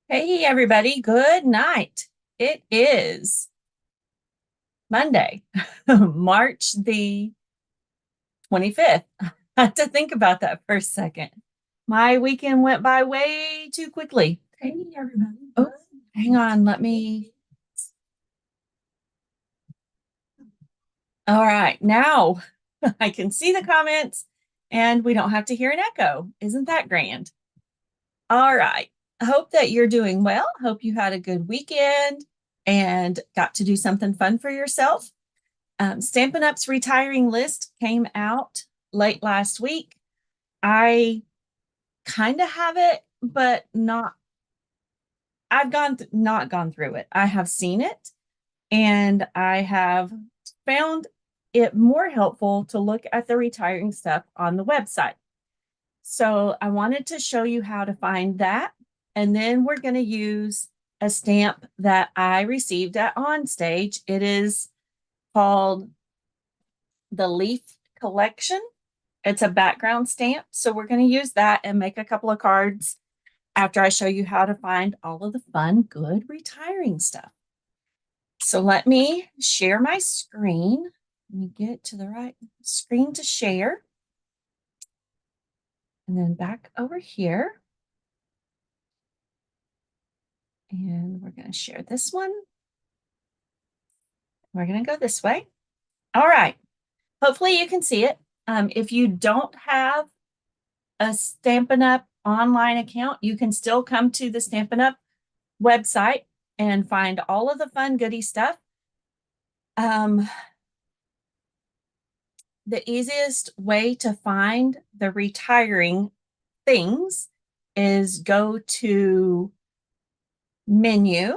Hey, everybody. Good night. It is Monday, March the 25th. I had to think about that for a second. My weekend went by way too quickly. Hey, everybody. Oh, hang on. Let me. All right. Now I can see the comments and we don't have to hear an echo. Isn't that grand? All right. I hope that you're doing well. Hope you had a good weekend and got to do something fun for yourself. Stampin' Up's retiring list came out late last week. I kind of have it, but not. I've not gone through it. I have seen it, and I have found it more helpful to look at the retiring stuff on the website. So I wanted to show you how to find that, and then we're going to use a stamp that I received at OnStage. It is called the Leaf Collection. It's a background stamp. So we're going to use that and make a couple of cards after I show you how to find all of the fun, good retiring stuff. So let me share my screen. Let me get to the right screen to share. And then back over here. And we're going to share this one. We're going to go this way. All right. Hopefully you can see it. If you don't have a Stampin' Up online account, you can still come to the Stampin' Up website and find all of the fun goody stuff. The easiest way to find the retiring things is go to menu,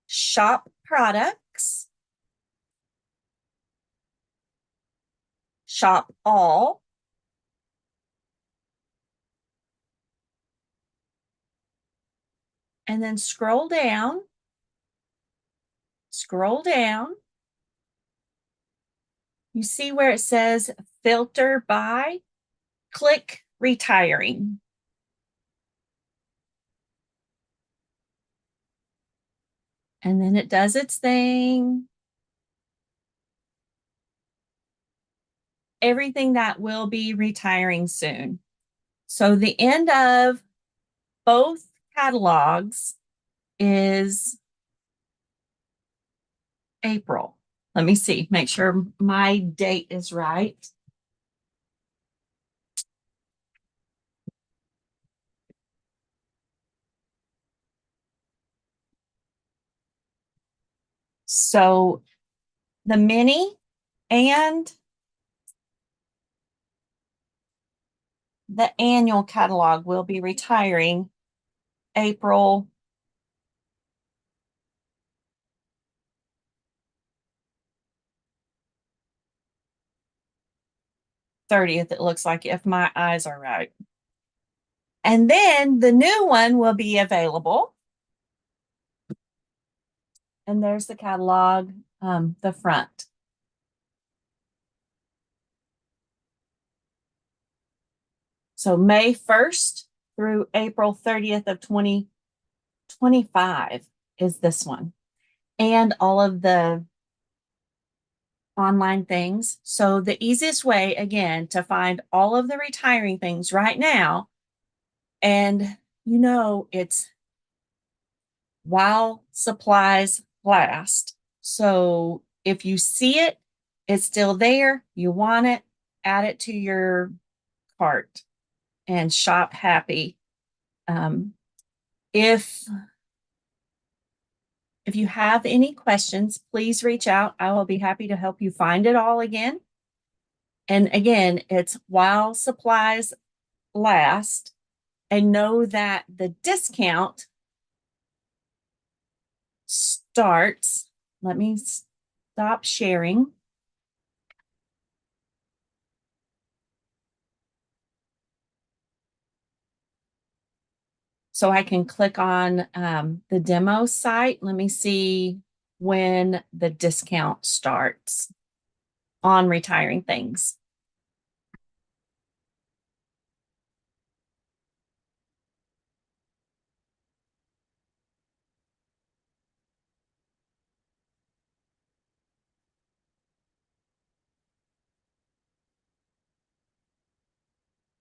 shop products, shop all, and then scroll down. You see where it says filter by, click retiring. And then it does its thing. Everything that will be retiring soon. So the end of both catalogs is April. Let me see, make sure my date is right. So the mini and the annual catalog will be retiring April 30th, it looks like, if my eyes are right. And then the new one will be available. And there's the catalog, the front. So May 1st through April 30th of 2025 is this one. And all of the online things. So the easiest way, again, to find all of the retiring things right now, and it's while supplies last. So if you see it, it's still there, you want it, add it to your cart and shop happy. If you have any questions, please reach out. I will be happy to help you find it all again. And again, it's while supplies last, and know that the discount starts. Let me stop sharing. So I can click on the demo site. Let me see when the discount starts on retiring things.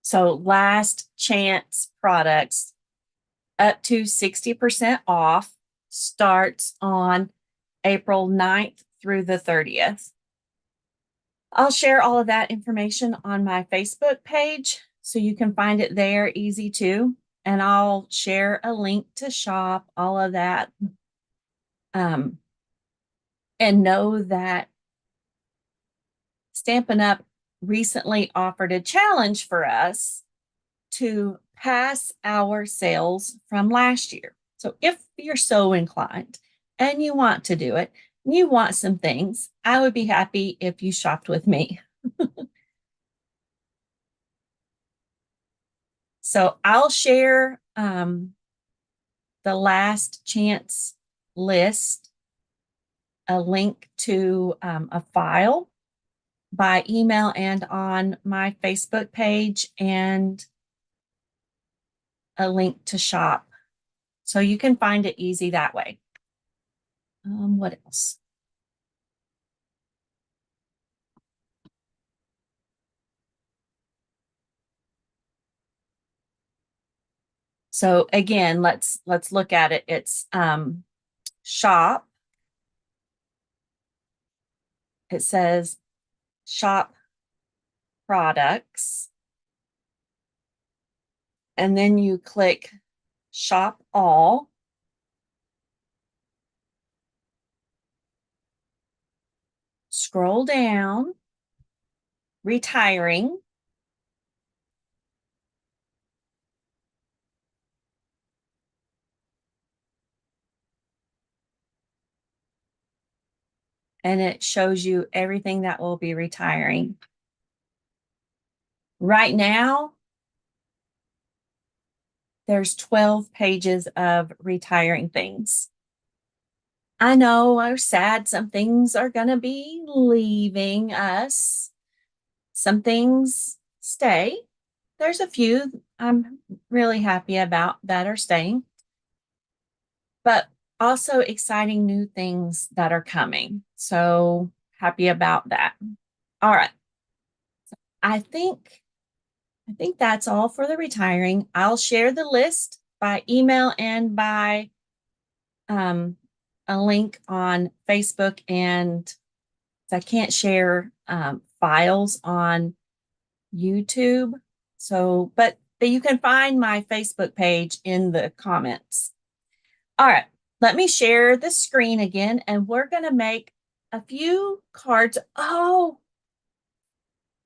So last chance products up to 60% off starts on April 9th through the 30th. I'll share all of that information on my Facebook page, so you can find it there easy too. And I'll share a link to shop, all of that. And know that Stampin' Up recently offered a challenge for us to pass our sales from last year. So if you're so inclined and you want to do it, you want some things, I would be happy if you shopped with me. So I'll share the last chance list, a link to a file by email and on my Facebook page, and a link to shop. So you can find it easy that way. What else? So again, let's look at it. It's shop. It says shop products. And then you click shop all. Scroll down, retiring. And it shows you everything that will be retiring. Right now, there's 12 pages of retiring things. I know I'm sad some things are going to be leaving us. Some things stay. There's a few I'm really happy about that are staying, but also exciting new things that are coming. So happy about that. All right. I think that's all for the retiring. I'll share the list by email and by a link on Facebook, and I can't share files on YouTube. So, but you can find my Facebook page in the comments. All right, let me share the screen again, and we're going to make a few cards. Oh,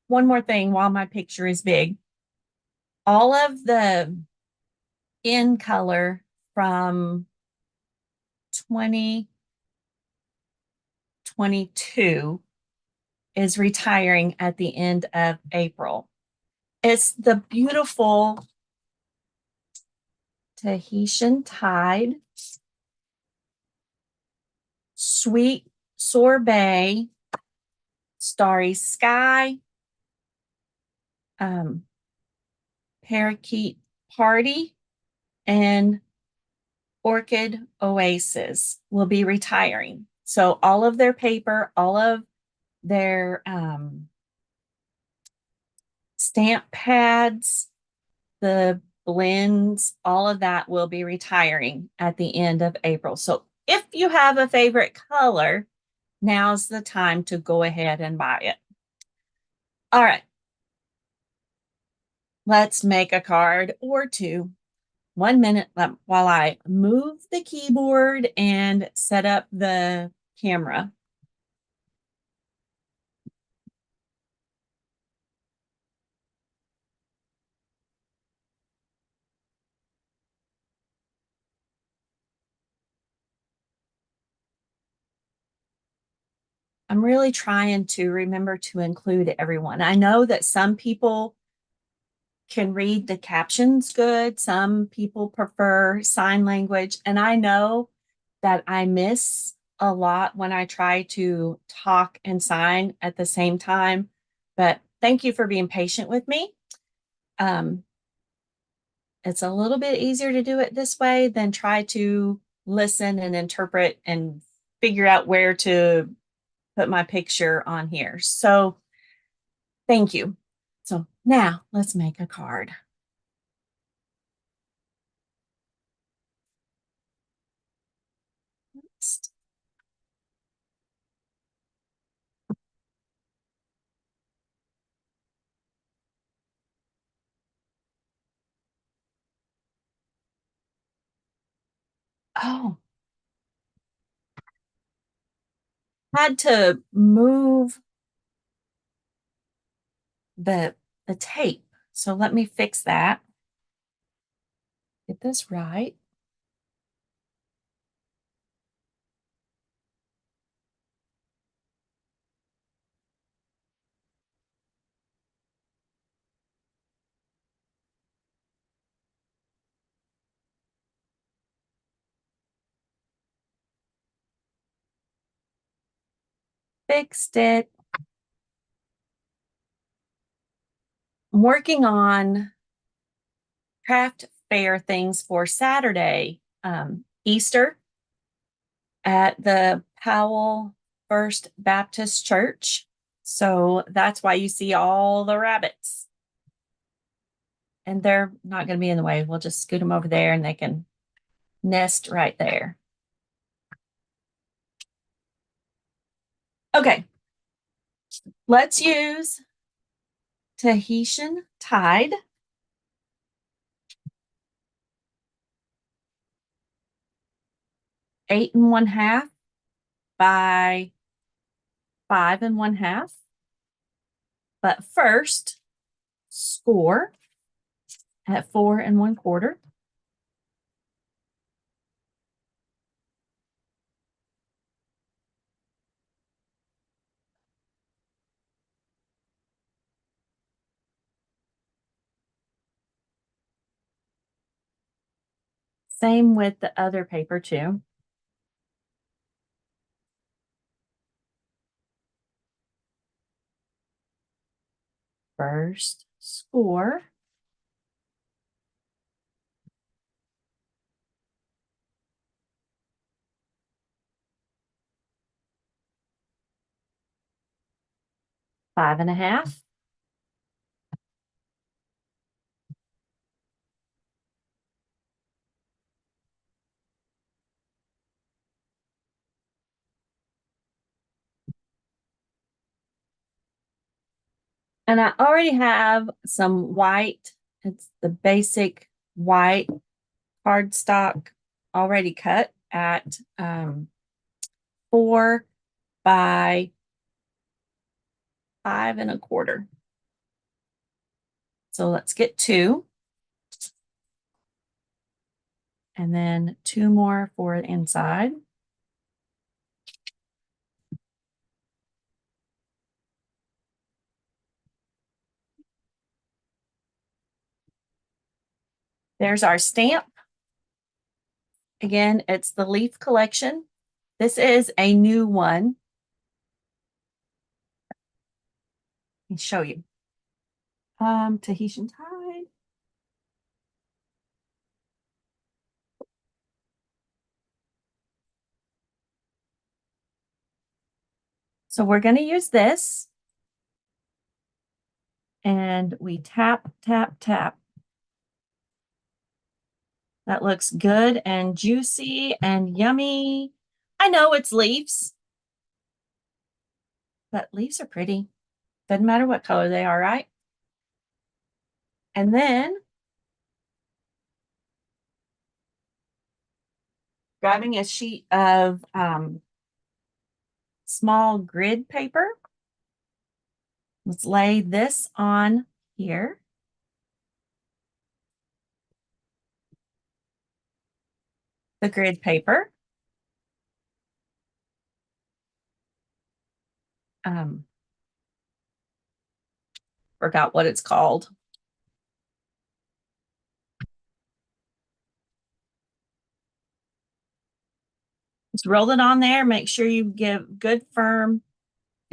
one more thing while my picture is big. All of the in color from 2022 is retiring at the end of April. It's the beautiful Tahitian Tide, Sweet Sorbet, Starry Sky, Parakeet Party, and Orchid Oasis will be retiring. So all of their paper, all of their stamp pads, the blends, all of that will be retiring at the end of April. So if you have a favorite color, now's the time to go ahead and buy it. All right. Let's make a card or two. 1 minute while I move the keyboard and set up the camera. I'm really trying to remember to include everyone. I know that some people can read the captions good. Some people prefer sign language. And I know that I miss a lot when I try to talk and sign at the same time. But thank you for being patient with me. It's a little bit easier to do it this way than try to listen and interpret and figure out where to put my picture on here. So thank you. So now let's make a card. Next. Oh, had to move the tape. So let me fix that. Get this right. Fixed it. I'm working on craft fair things for Saturday, Easter at the Powell First Baptist Church. So that's why you see all the rabbits. And they're not going to be in the way. We'll just scoot them over there and they can nest right there. Okay, let's use Tahitian Tide. Eight and 1/2 by 5 1/2. But first, score at 4 1/4. Same with the other paper too. First, score. Five and a half. And I already have some white. It's the basic white cardstock already cut at 4 by 5 1/4. So let's get 2. And then 2 more for the inside. There's our stamp. Again, it's the Leaf Collection. This is a new one. Let me show you. Tahitian Tide. So we're going to use this. And we tap, tap, tap. That looks good and juicy and yummy. I know it's leaves, but leaves are pretty. Doesn't matter what color they are, right? And then grabbing a sheet of small grid paper. Let's lay this on here. The grid paper. Forgot what it's called. Just roll it on there. Make sure you give good firm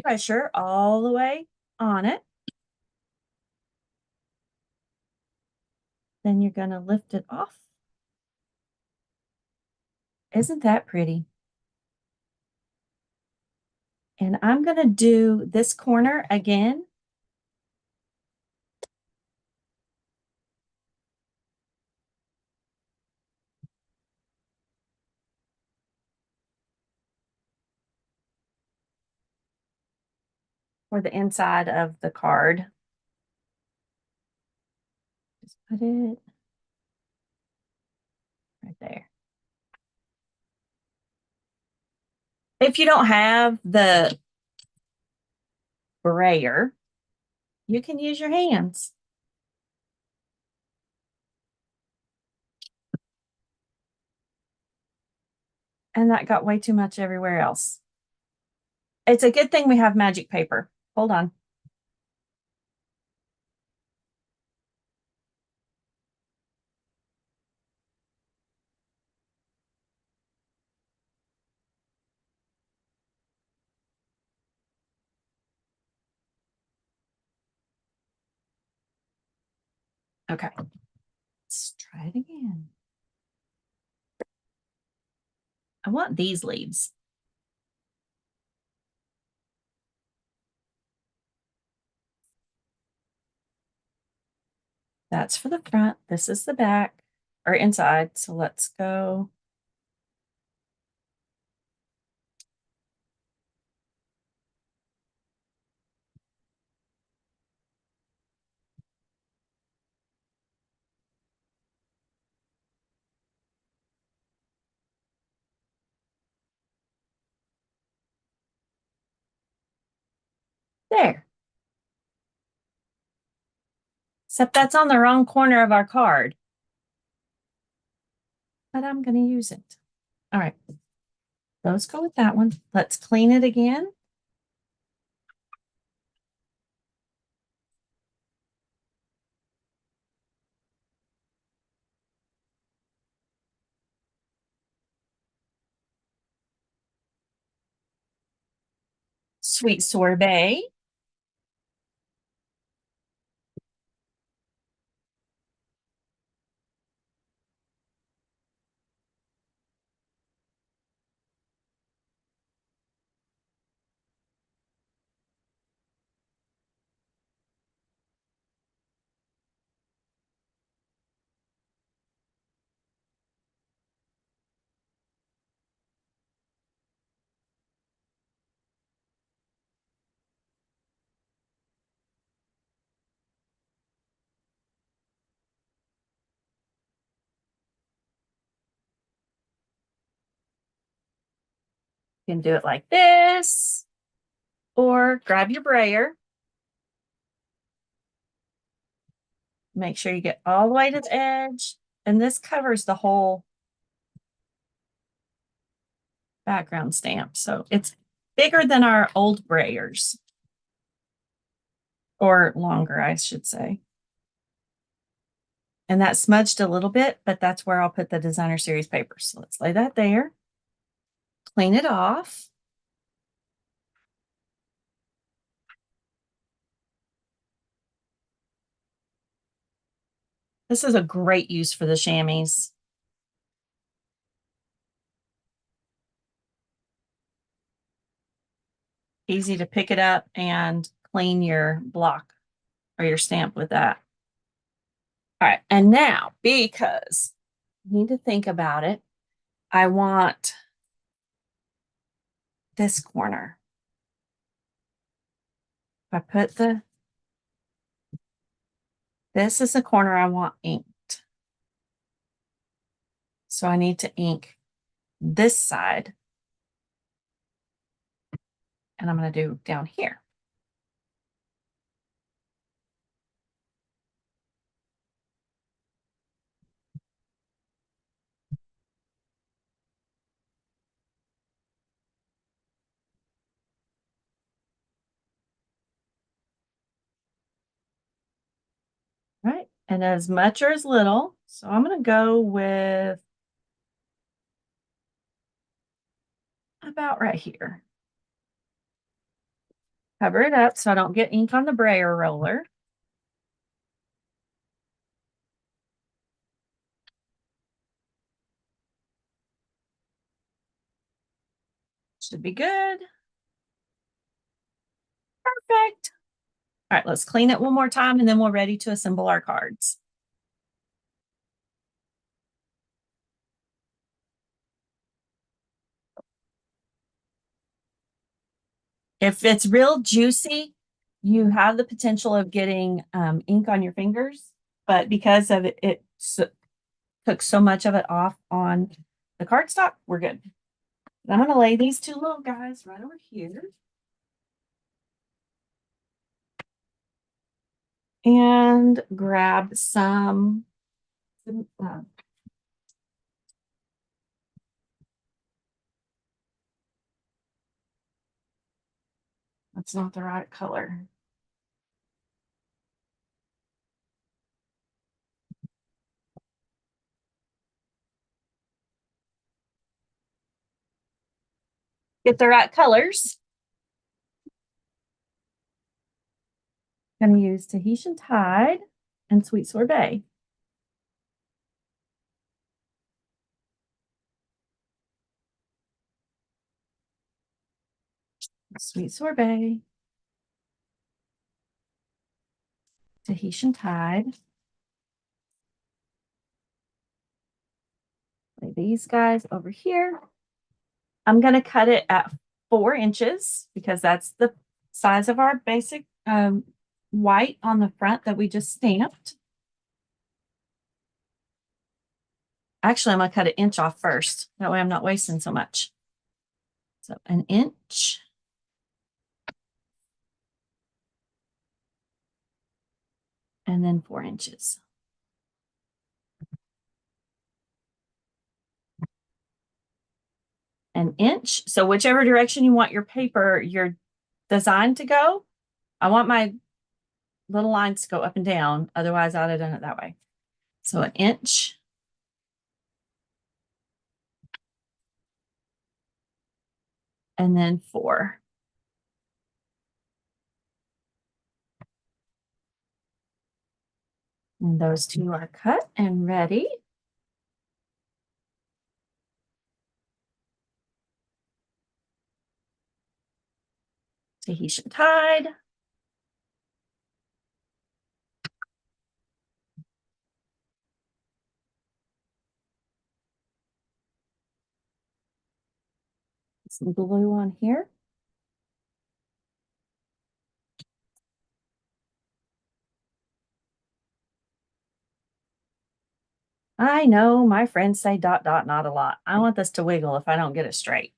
pressure all the way on it. Then you're going to lift it off. Isn't that pretty? And I'm going to do this corner again. for the inside of the card. Just put it right there. If you don't have the brayer, you can use your hands. And that got way too much everywhere else. It's a good thing we have magic paper. Hold on. Okay, let's try it again. I want these leaves. That's for the front. This is the back or inside. So let's go. There. Except that's on the wrong corner of our card. But I'm going to use it. All right. Those go with that one. Let's clean it again. Sweet sorbet. You can do it like this, or grab your brayer. Make sure you get all the way to the edge. And this covers the whole background stamp. So it's bigger than our old brayers, or longer, I should say. And that smudged a little bit, but that's where I'll put the designer series paper. So let's lay that there. Clean it off. This is a great use for the chamois. Easy to pick it up and clean your block or your stamp with that. All right, and now, because you need to think about it, I want this corner. If I put this is the corner I want inked. So I need to ink this side. And I'm going to do down here. Right, and as much or as little. So I'm going to go with about right here. Cover it up so I don't get ink on the brayer roller. Should be good. Perfect. All right, let's clean it one more time and then we're ready to assemble our cards. If it's real juicy, you have the potential of getting ink on your fingers, but because of it took so much of it off on the cardstock, we're good. I'm going to lay these two little guys right over here. And grab some that's not the right color. Get the right colors. I'm going to use Tahitian Tide and Sweet Sorbet. Sweet Sorbet, Tahitian Tide. Lay these guys over here. I'm going to cut it at 4 inches because that's the size of our basic white on the front that we just stamped. Actually, I'm going to cut an inch off first. That way I'm not wasting so much. So 1 inch. And then 4 inches. An inch. So whichever direction you want your paper, your design to go, I want my little lines to go up and down. Otherwise, I'd have done it that way. So 1 inch. And then 4. And those two are cut and ready. Tahitian Tide. Some glue on here. I know my friends say dot, dot, not a lot. I want this to wiggle if I don't get it straight.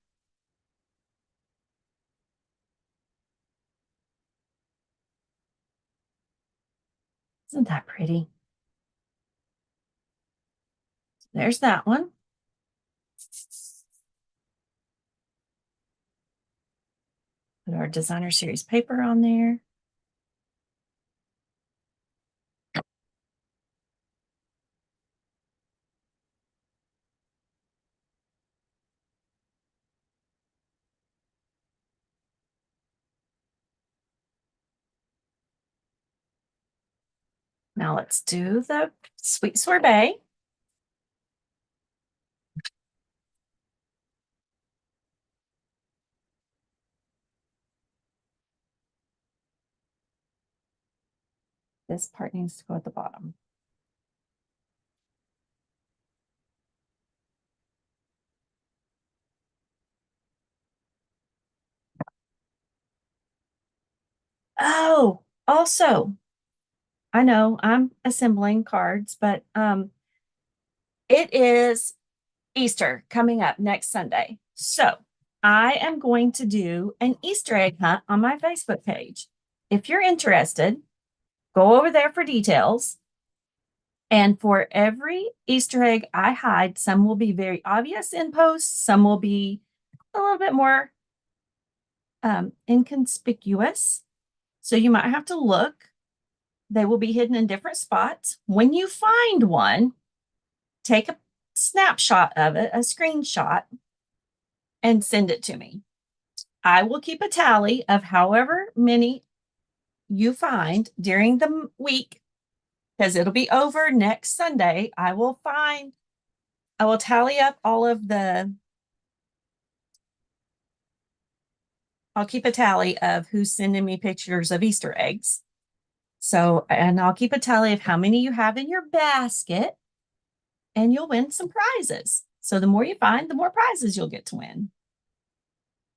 Isn't that pretty? There's that one. Put our designer series paper on there. Now let's do the sweet sorbet. This part needs to go at the bottom. Oh, also, I know I'm assembling cards, but it is Easter coming up next Sunday. So I am going to do an Easter egg hunt on my Facebook page. If you're interested, go over there for details. And for every Easter egg I hide, some will be very obvious in posts, some will be a little bit more inconspicuous. So you might have to look. They will be hidden in different spots. When you find one, take a snapshot of it, a screenshot, and send it to me. I will keep a tally of however many you find during the week, because it'll be over next Sunday. I will tally up all of I'll keep a tally of who's sending me pictures of Easter eggs. So, and I'll keep a tally of how many you have in your basket, and you'll win some prizes. So the more you find, the more prizes you'll get to win.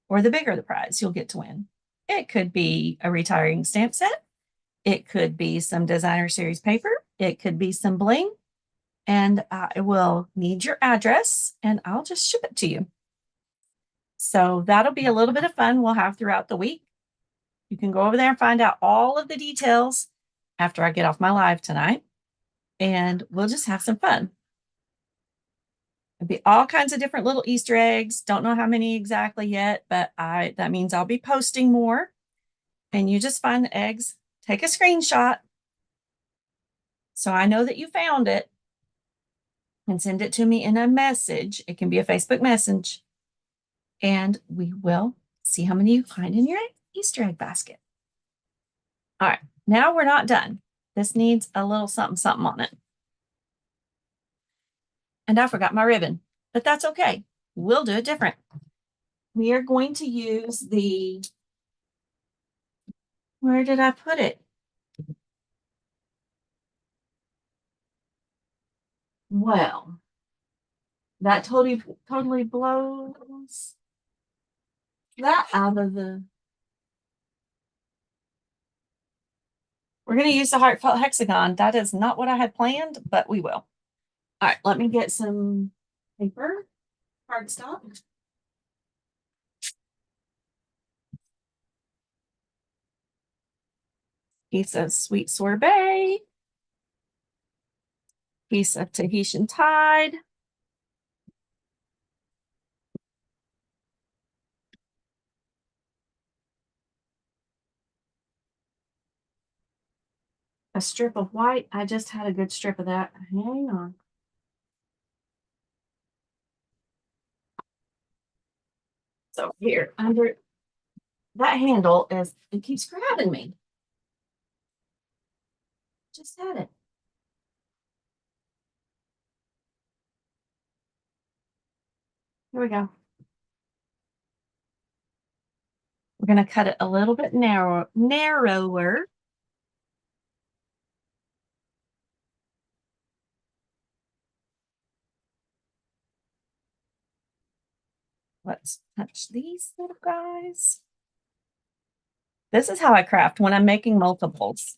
Or the bigger the prize you'll get to win. It could be a retiring stamp set. It could be some designer series paper. It could be some bling. And I will need your address and I'll just ship it to you. So that'll be a little bit of fun we'll have throughout the week. You can go over there and find out all of the details after I get off my live tonight. And we'll just have some fun. There'll be all kinds of different little Easter eggs. Don't know how many exactly yet, but that means I'll be posting more. And you just find the eggs, take a screenshot so I know that you found it, and send it to me in a message. It can be a Facebook message. And we will see how many you find in your Easter egg basket. All right, now we're not done. This needs a little something, something on it. And I forgot my ribbon, but that's okay. We'll do it different. We are going to use where did I put it? Well, that totally blows that out of the. We're going to use the heartfelt hexagon. That is not what I had planned, but we will. All right, let me get some paper, cardstock. Piece of sweet sorbet. Piece of Tahitian Tide. A strip of white. I just had a good strip of that. Hang on. So here, under that handle it keeps grabbing me. Just had it. Here we go. We're going to cut it a little bit narrower. Let's touch these little guys. This is how I craft when I'm making multiples.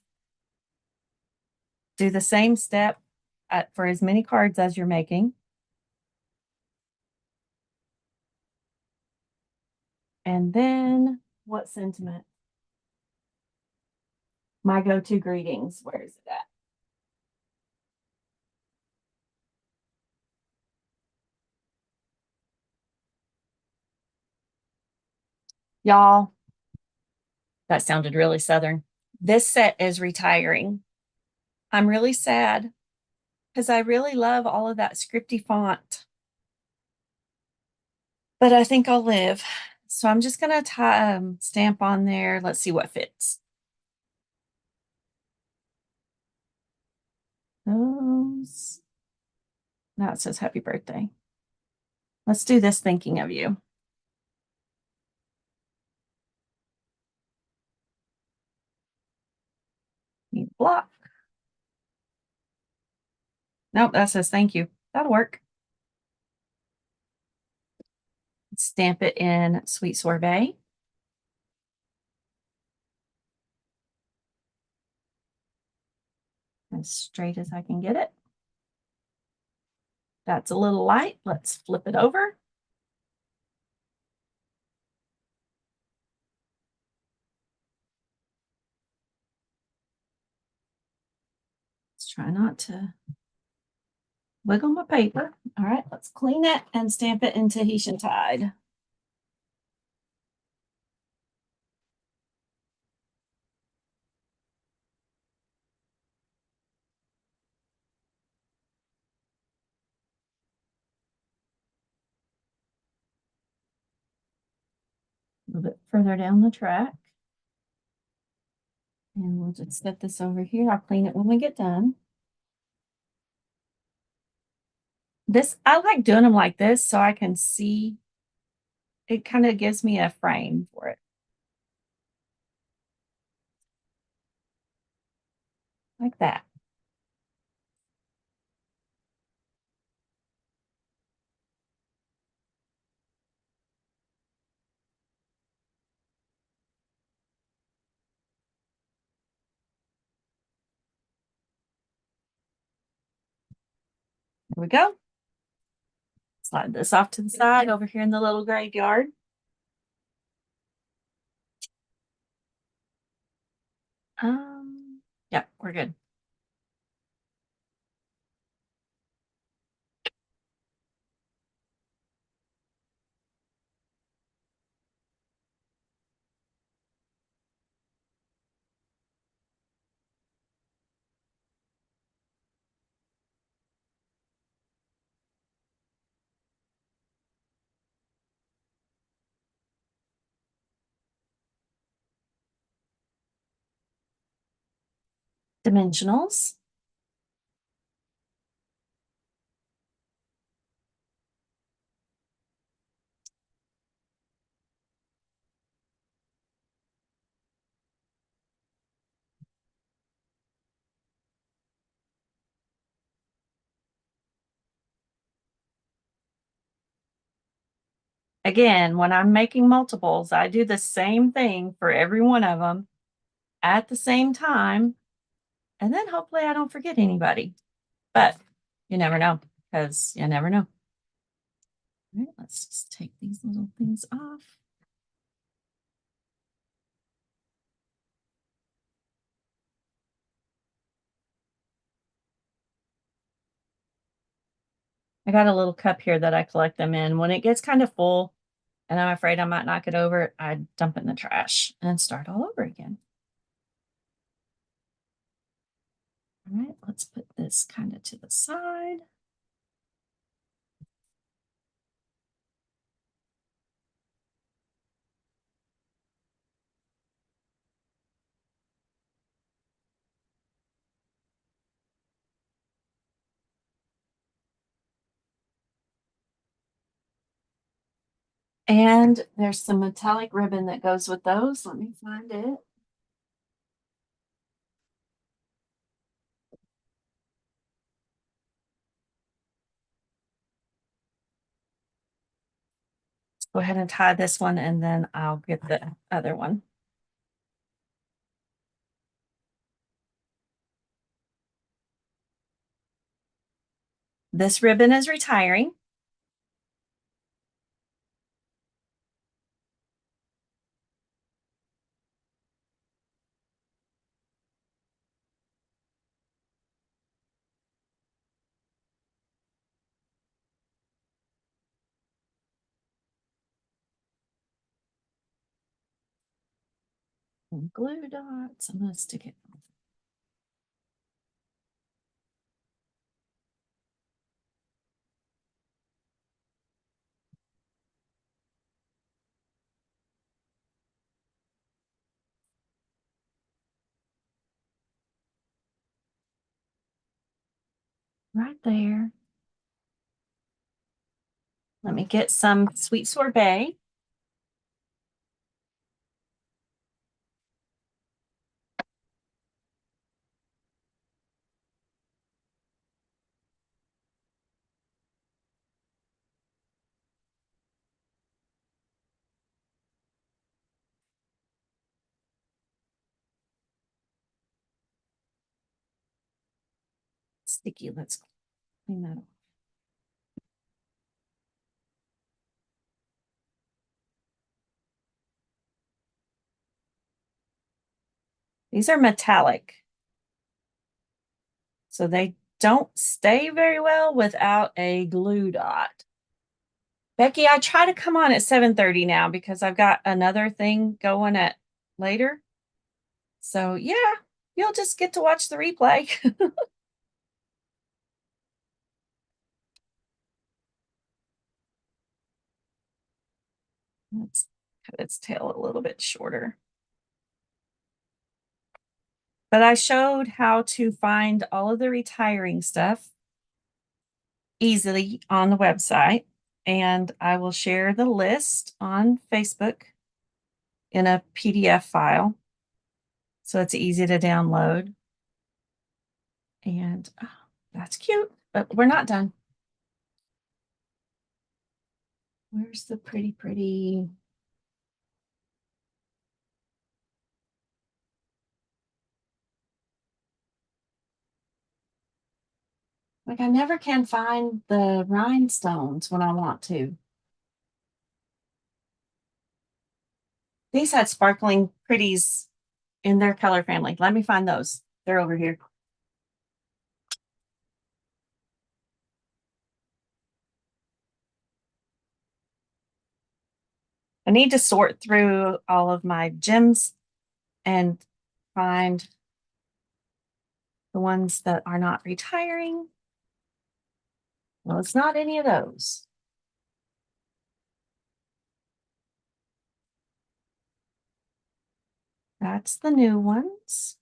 Do the same step for as many cards as you're making. And then what sentiment? My go-to greetings. Where is it at? Y'all, that sounded really Southern. This set is retiring. I'm really sad because I really love all of that scripty font. But I think I'll live. So I'm just going to stamp on there. Let's see what fits. Those. Now it says happy birthday. Let's do this thinking of you. Need a block. Nope, that says thank you. That'll work. Stamp it in Sweet Sorbet. As straight as I can get it. That's a little light. Let's flip it over. Let's try not to wiggle my paper. All right, let's clean it and stamp it in Tahitian Tide. A little bit further down the track. And we'll just set this over here. I'll clean it when we get done. I like doing them like this so I can see. It kind of gives me a frame for it. Like that. Here we go. Slide this off to the side over here in the little graveyard. Yeah, we're good. Dimensionals. Again, when I'm making multiples, I do the same thing for every one of them at the same time. And then hopefully I don't forget anybody. But you never know, because you never know. All right, let's just take these little things off. I got a little cup here that I collect them in. When it gets kind of full and I'm afraid I might knock it over, I dump it in the trash and start all over again. All right, let's put this kind of to the side. And there's some metallic ribbon that goes with those. Let me find it. Let's go ahead and tie this one and then I'll get the other one. This ribbon is retiring. And glue dots. I'm going to stick it. Right there. Let me get some sweet sorbet. Sticky. Let's clean that up. These are metallic, so they don't stay very well without a glue dot. Becky, I try to come on at 7:30 now because I've got another thing going at later. So yeah, you'll just get to watch the replay. Let's cut its tail a little bit shorter. But I showed how to find all of the retiring stuff easily on the website. And I will share the list on Facebook in a PDF file. So it's easy to download. And oh, that's cute, but we're not done. Where's the pretty? Like I never can find the rhinestones when I want to. These had sparkling pretties in their color family. Let me find those. They're over here. I need to sort through all of my gems and find the ones that are not retiring. Well, it's not any of those. That's the new ones.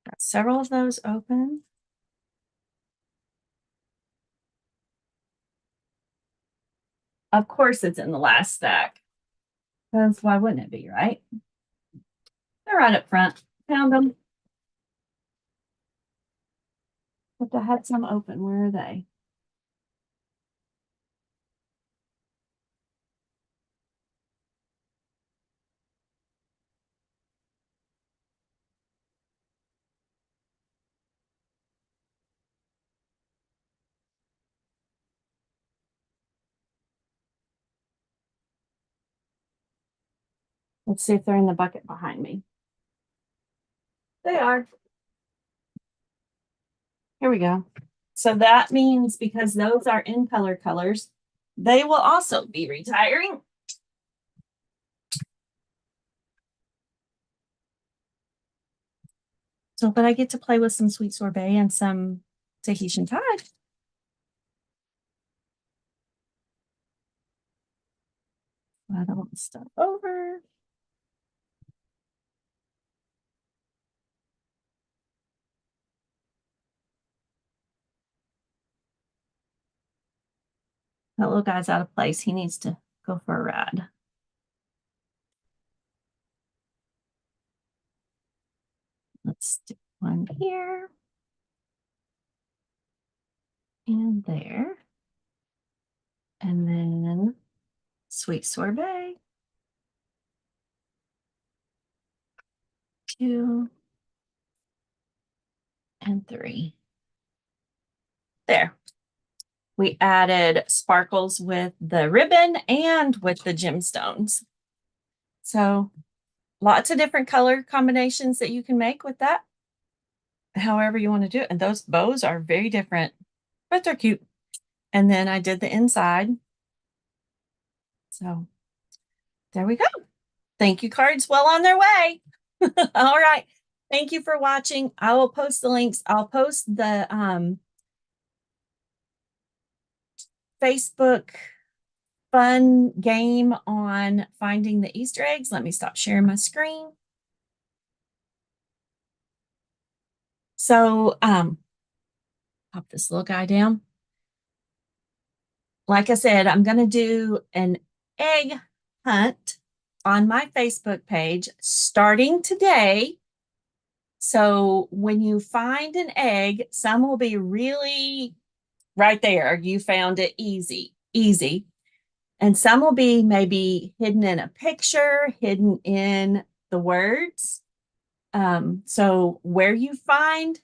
Got several of those open. Of course, it's in the last stack. Because why wouldn't it be, right? They're right up front. Found them. But I had some open. Where are they? Let's see if they're in the bucket behind me. They are. Here we go. So that means because those are in colors, they will also be retiring. So, but I get to play with some sweet sorbet and some Tahitian tide. I don't want stuff over. That little guy's out of place. He needs to go for a ride. Let's stick one here and there. And then sweet sorbet. 2 and 3. There. We added sparkles with the ribbon and with the gemstones. So lots of different color combinations that you can make with that. However you want to do it. And those bows are very different, but they're cute. And then I did the inside. So there we go. Thank you cards well on their way. All right. Thank you for watching. I will post the links. I'll post the Facebook fun game on finding the Easter eggs. Let me stop sharing my screen. So pop this little guy down. Like I said, I'm going to do an egg hunt on my Facebook page starting today. So when you find an egg, some will be really right there. You found it easy. And some will be maybe hidden in a picture, hidden in the words. So where you find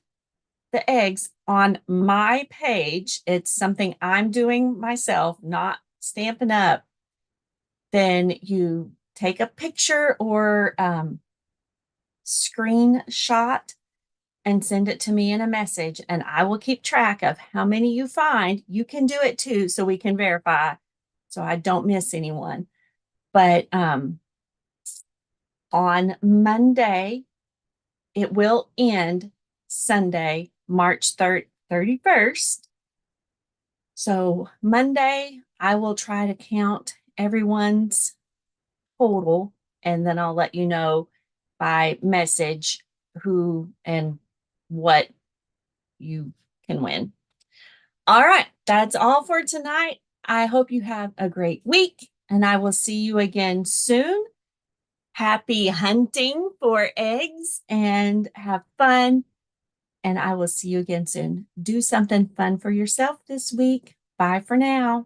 the eggs on my page, it's something I'm doing myself, not Stampin' Up. Then you take a picture or screenshot and send it to me in a message, and I will keep track of how many you find. You can do it too, so we can verify, so I don't miss anyone. But on Monday, it will end Sunday, March 31st. So Monday, I will try to count everyone's total, and then I'll let you know by message who and what you can win. All right, that's all for tonight. I hope you have a great week, and I will see you again soon. Happy hunting for eggs and have fun. And I will see you again soon. Do something fun for yourself this week. Bye for now.